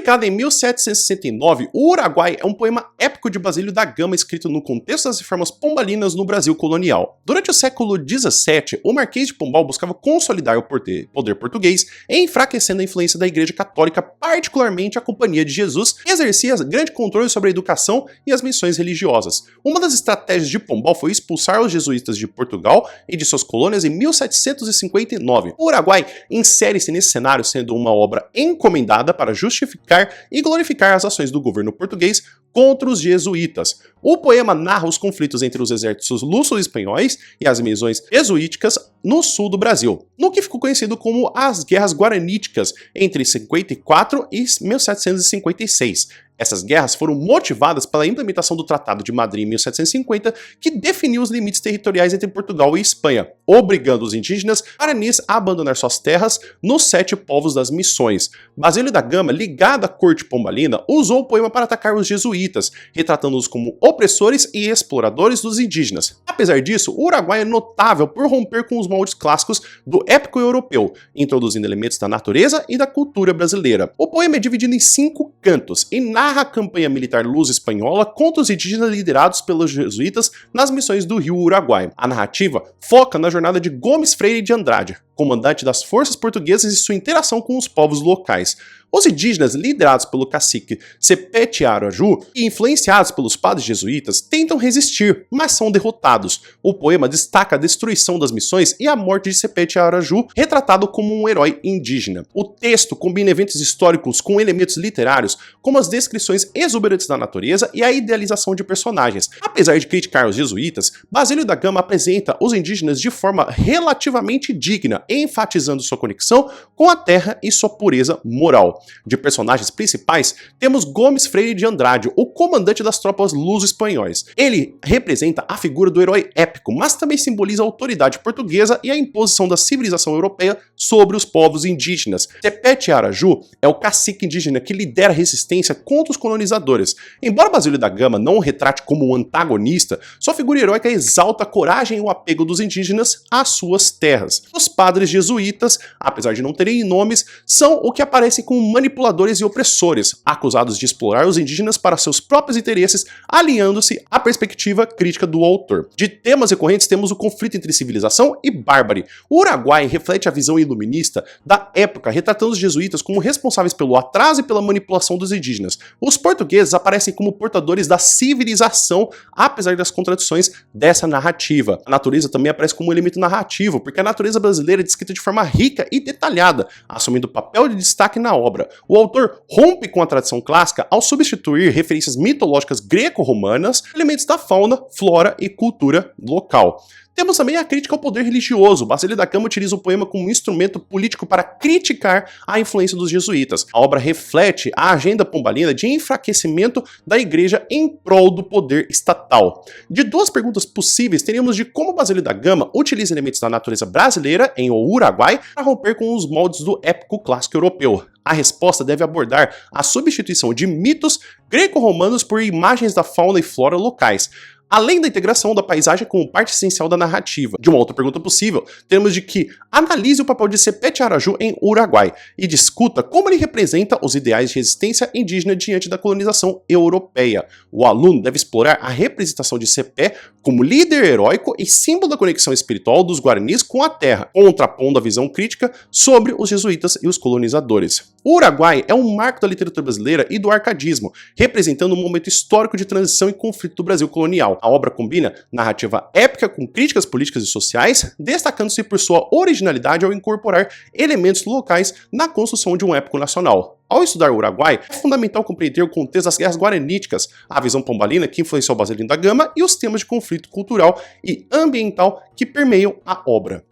Publicado em 1769, o Uruguai é um poema épico de Basílio da Gama escrito no contexto das reformas pombalinas no Brasil colonial. Durante o século XVII, o Marquês de Pombal buscava consolidar o poder português, enfraquecendo a influência da Igreja Católica, particularmente a Companhia de Jesus, que exercia grande controle sobre a educação e as missões religiosas. Uma das estratégias de Pombal foi expulsar os jesuítas de Portugal e de suas colônias em 1759. O Uruguai insere-se nesse cenário sendo uma obra encomendada para justificar e glorificar as ações do governo português contra os jesuítas. O poema narra os conflitos entre os exércitos luso-espanhóis e as missões jesuíticas no sul do Brasil, no que ficou conhecido como as Guerras Guaraníticas, entre 54 e 1756. Essas guerras foram motivadas pela implementação do Tratado de Madrid em 1750, que definiu os limites territoriais entre Portugal e Espanha, obrigando os indígenas guaranis a abandonar suas terras nos 7 povos das missões. Basílio da Gama, ligado à corte pombalina, usou o poema para atacar os jesuítas, retratando-os como opressores e exploradores dos indígenas. Apesar disso, o Uruguai é notável por romper com os moldes clássicos do épico europeu, introduzindo elementos da natureza e da cultura brasileira. O poema é dividido em 5 cantos e narra a campanha militar luso-espanhola contra os indígenas liderados pelos jesuítas nas missões do rio Uruguai. A narrativa foca na jornada de Gomes Freire de Andrade, comandante das forças portuguesas e sua interação com os povos locais. Os indígenas, liderados pelo cacique Sepete Araju e influenciados pelos padres jesuítas, tentam resistir, mas são derrotados. O poema destaca a destruição das missões e a morte de Sepete Araju, retratado como um herói indígena. O texto combina eventos históricos com elementos literários, como as descrições exuberantes da natureza e a idealização de personagens. Apesar de criticar os jesuítas, Basílio da Gama apresenta os indígenas de forma relativamente digna, enfatizando sua conexão com a terra e sua pureza moral. De personagens principais, temos Gomes Freire de Andrade, o comandante das tropas luso-espanhóis. Ele representa a figura do herói épico, mas também simboliza a autoridade portuguesa e a imposição da civilização europeia sobre os povos indígenas. Sepete Araju é o cacique indígena que lidera a resistência contra os colonizadores. Embora Basílio da Gama não o retrate como um antagonista, sua figura heróica exalta a coragem e o apego dos indígenas às suas terras. Os padres jesuítas, apesar de não terem nomes, são o que aparecem como manipuladores e opressores, acusados de explorar os indígenas para seus próprios interesses, alinhando-se à perspectiva crítica do autor. De temas recorrentes temos o conflito entre civilização e bárbaro. O Uruguai reflete a visão iluminista da época, retratando os jesuítas como responsáveis pelo atraso e pela manipulação dos indígenas. Os portugueses aparecem como portadores da civilização, apesar das contradições dessa narrativa. A natureza também aparece como um elemento narrativo, porque a natureza brasileira é descrita de forma rica e detalhada, assumindo papel de destaque na obra. O autor rompe com a tradição clássica ao substituir referências mitológicas greco-romanas por elementos da fauna, flora e cultura local. Temos também a crítica ao poder religioso. Basílio da Gama utiliza o poema como um instrumento político para criticar a influência dos jesuítas. A obra reflete a agenda pombalina de enfraquecimento da igreja em prol do poder estatal. De 2 perguntas possíveis, teríamos de como Basílio da Gama utiliza elementos da natureza brasileira em O Uruguai para romper com os moldes do épico clássico europeu. A resposta deve abordar a substituição de mitos greco-romanos por imagens da fauna e flora locais, além da integração da paisagem como parte essencial da narrativa. De uma outra pergunta possível, temos de que analise o papel de Sepete Araju em Uruguai e discuta como ele representa os ideais de resistência indígena diante da colonização europeia. O aluno deve explorar a representação de Sepé como líder heróico e símbolo da conexão espiritual dos guaranis com a terra, contrapondo a visão crítica sobre os jesuítas e os colonizadores. O Uruguai é um marco da literatura brasileira e do arcadismo, representando um momento histórico de transição e conflito do Brasil colonial. A obra combina narrativa épica com críticas políticas e sociais, destacando-se por sua originalidade ao incorporar elementos locais na construção de um épico nacional. Ao estudar o Uruguai, é fundamental compreender o contexto das guerras guaraníticas, a visão pombalina que influenciou Basílio da Gama e os temas de conflito cultural e ambiental que permeiam a obra.